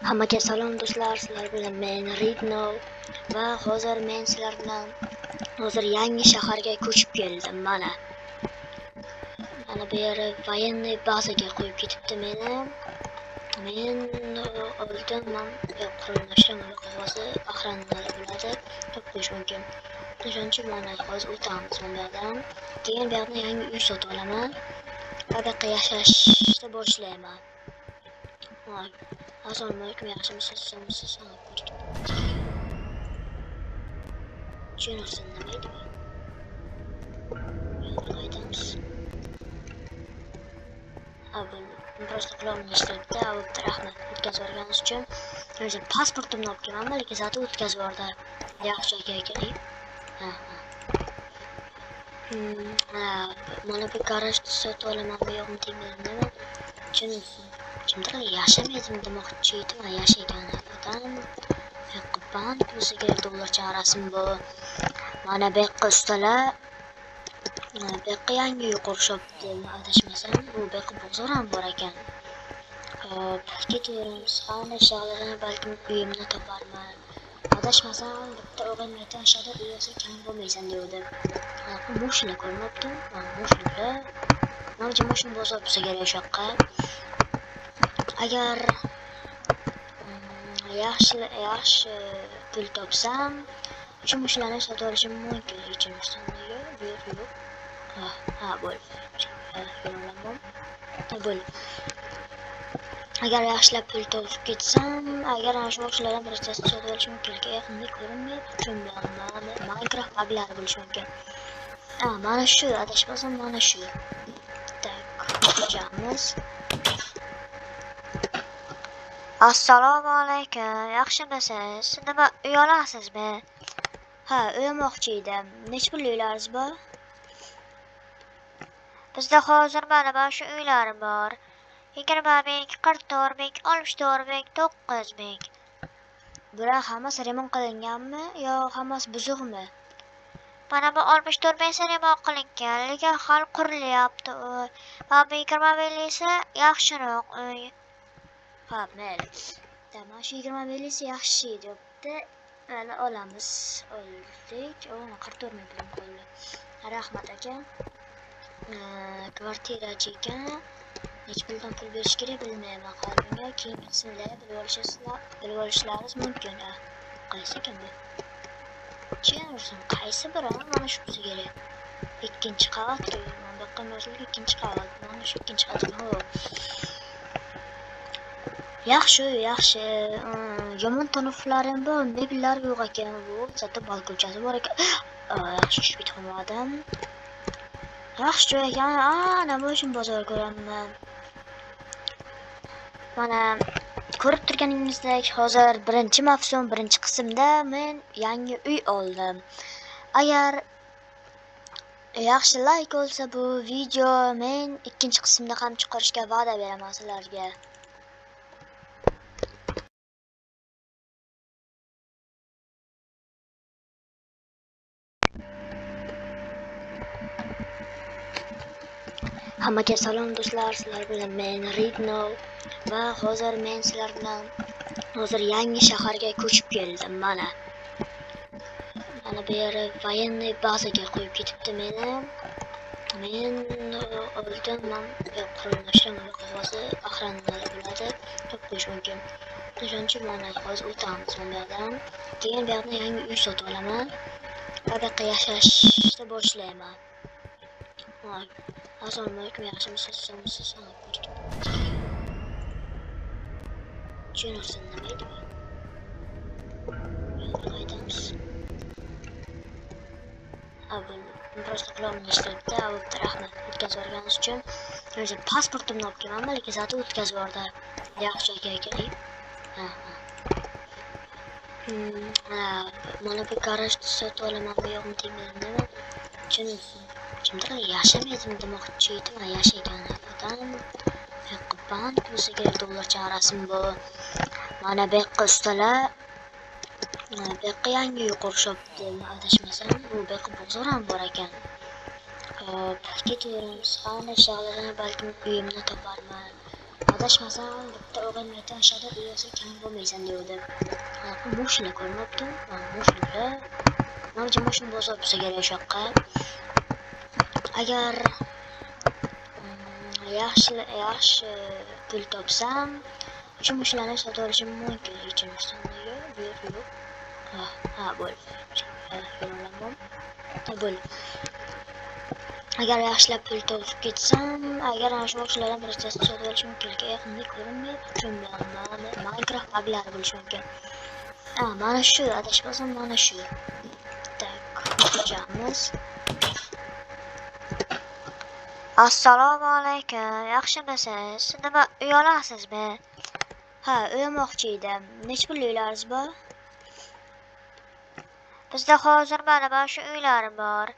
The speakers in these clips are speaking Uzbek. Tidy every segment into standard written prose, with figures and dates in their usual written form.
Hammaga salom do'stlar, sizlar bilan men Ridno va hozir men sizlar bilan yangi shaharga ko'chib keldim. Mana bu yer военный bazaga qo'yib ketibdi meni. Men oldin qurilmashlar qog'ozi охранalari bo'ladi, top qo'yish mumkin. O'shancha mana hozir o'tamiz bu yerdan. Keyin bu yerdan yangi uy sotib olaman va bu yerda yashashni boshlayman. Assalomu alaykum, yaxshimisiz? Tushunarsiz nimaydi bu? Qaytamiz. Просто qulog'imni eshitdi. Rahmat o'tkazib yuborganingiz uchun. O'zi pasportimni olib kelganman, lekin zati o'tkazib yubordi. Yaxshi ekan. Mana bu garajni sotib olaman, bu yo'qmi deyman. Kimdir yashamaydim demoqchi edim, yashaygan odam. Bank o'ziga dollar chorasimi bu. Mana bu yoqqa ustalar. Bu yoqqa yangi uy qurishibdi, adashmasam. Bu yoqqa bozor ham bor ekan. Hop, ketaveramiz. Qani shag'allarni balkim uyimni toparman. Adashmasam bitta o'g'lim aytishadi, uyingizga kam bo'lmaysan deydi. Mashina ko'rmabdim. Mashinalar. Mana mashina bozor bo'lsa kerak o'sha yoqqa. Agar yaxshi pul topsam, shu mashinalarni sotib olishim mumkin. Yo'q. Bo'ldi. Agar yaxshilab pul topib ketsam, agar ana shu mashinalardan birortasini sotib olishim mumkin. Yaqinda ko'rinmayapti, tushunmayapman. Minecraft buglari bo'lishi mumkin. Mana shu, adashmasam mana shu. Tak, ko'chamiz. Assalomu alaykum, yaxshimisiz? Nima uy olasizmi? Uylamoqchi edim. Nech pulli uylaringiz bor? Bizda hozir mana shu uylar bor. 20 ming, 44 ming, 64 ming, 9 ming. Bular hammasi remont qilinganmi yo hammasi buzuqmi? Mana bu 64 ming remont qilingan, lekin hali qurilyapti uy. Mana bu 20 minglisi yaxshiroq uy. Mayli. Tamam, shu 20 minglisi yaxshi debdi. Mana olamiz. Oldik. 44 ming pul qoldi. Rahmat aka. Kvartirachi ekan. Nech puldan pul berish kerak bilmayman. Qalbinga keyin qismlarni bilib olishlaringiz mumkin. Qaysi ekan bu? Tushunarsiz, qaysi biri? Mana shu bo'lsa kerak. Ikkinchi qavat. Mana bu qimmatli ikkinchi qavat. Mana shu ikkinchi qavat. Yaxshi. Yomon tonuflarim bor, mebellar yo'q ekan. Bu zati balkonchasi bor ekan. Yaxshi tushib ketmadim. Yaxshi joy ekan. Nima uchun bozor ko'raman? Mana ko'rib turganingizdek, hozir birinchi mavsum, birinchi qismda men yangi uy oldim. Agar yaxshi like olsa bu video, men ikkinchi qismda ham chiqarishga va'da beraman sizlarga. Hammaga salom do'stlar, sizlar bilan men Ridno va hozir men sizlar bilan yangi shaharga ko'chib keldim. Mana bu yer военный bazaga qo'yib ketibdi meni. Men oldin qurilmashlar qog'ozi охранalari bo'ladi, top qo'yish mumkin. O'shancha mana hozir o'tamiz bu yerdan. Keyin bu yerdan yangi uy sotib olaman va bu yerda yashashni boshlayman. Assalomu alaykum, yaxshimisiz? Tushunarsiz nimaydi bu? Qaytamiz. Просто qulog'imni eshitdi. Rahmat o'tkazib yuborganingiz uchun. O'zi pasportimni olib kelganman, lekin zati o'tkazib yubordi. Yaxshi ekan. Mana bu garajni sotib olaman, bu yo'qmi deyman. Kimdir yashamaydim demoqchi edim, yashaygan odam. Bank o'ziga dollar chorasimi bu. Mana bu yoqqa ustalar. Bu yoqqa yangi uy qurishibdi, adashmasam. Bu yoqqa bozor ham bor ekan. Hop, ketaveramiz. Qani shag'allarni balkim uyimni toparman. adashmasam bitta o'g'il aytishadi, uyasi kam bo'lmaysan deydi. Mashina ko'rmabdim. Mashina. Menimcha mashina bozor bo'lsa kerak o'sha yoqqa. Agar yaxshi pul topsam, shu mashinalarni sotib olishim mumkin. Ichinishimga yo'q. Ha, bo'ldi. Bo'ldi. Agar yaxshilab pul topib ketsam, agar ana shu mashinalardan birortasini sotib olishim mumkin. Yaqinda ko'rinmaydi, tushunmayapman. Minecraft buglari bo'lishi mumkin. Mana shu, adashmasam mana shu. Tak, ko'chamiz. Assalomu alaykum. Yaxshimisiz? Nima uyalasizmi? Ha, uylamoqchi edim. Nechta pul uylaringiz bor? Bizda hozir mana shu uylar bor.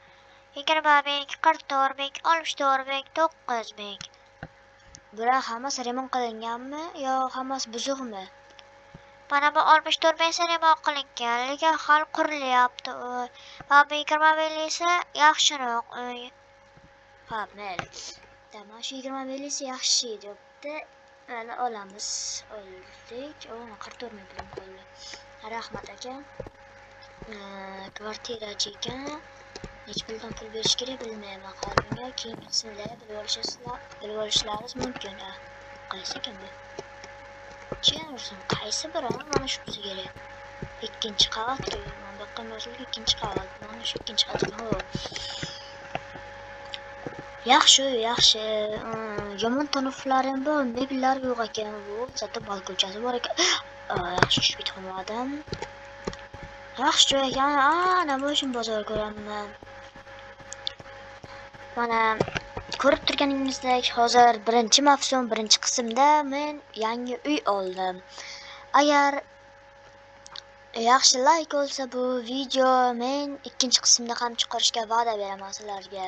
20 ming, 44 ming, 64 ming, 9 ming. Bular hammasi remont qilinganmi yo hammasi buzuqmi? Mana bu 64 ming remont qilingan, lekin hali qurilyapti u. Mana bu 20 ming esa yaxshiroq uy. Ha, mayli. Tamam, shu 20 ming esa yaxshi debdi. Mana olamiz. Oldik. 44 ming pul qoldi. Rahmat aka. Kvartirachi ekan. Hech puldan pul berish kerak bilmayman hozirga. Keyingisini bilib olishlaringiz mumkin. Qaysi ekan bu? Chiqarsin, qaysi biri? Mana shu bo'lsa kerak. Ikkinchi qavat deyman. Boqqan bo'lsa ikkinchi qavat. Mana shu ikkinchi qavat. Yaxshi. Yomon tanoflarim bor, mebellar yo'q ekan. Bu zotda balkonchasi bor ekan. Yaxshi tushib ketmadim. Yaxshi joy ekan. Ana mashina bozor ko'raman. Mana ko'rib turganingizdek, hozir birinchi mavsum, birinchi qismda men yangi uy oldim. Agar yaxshi like olsa bu video, men ikkinchi qismda ham chiqarishga va'da beraman sizlarga.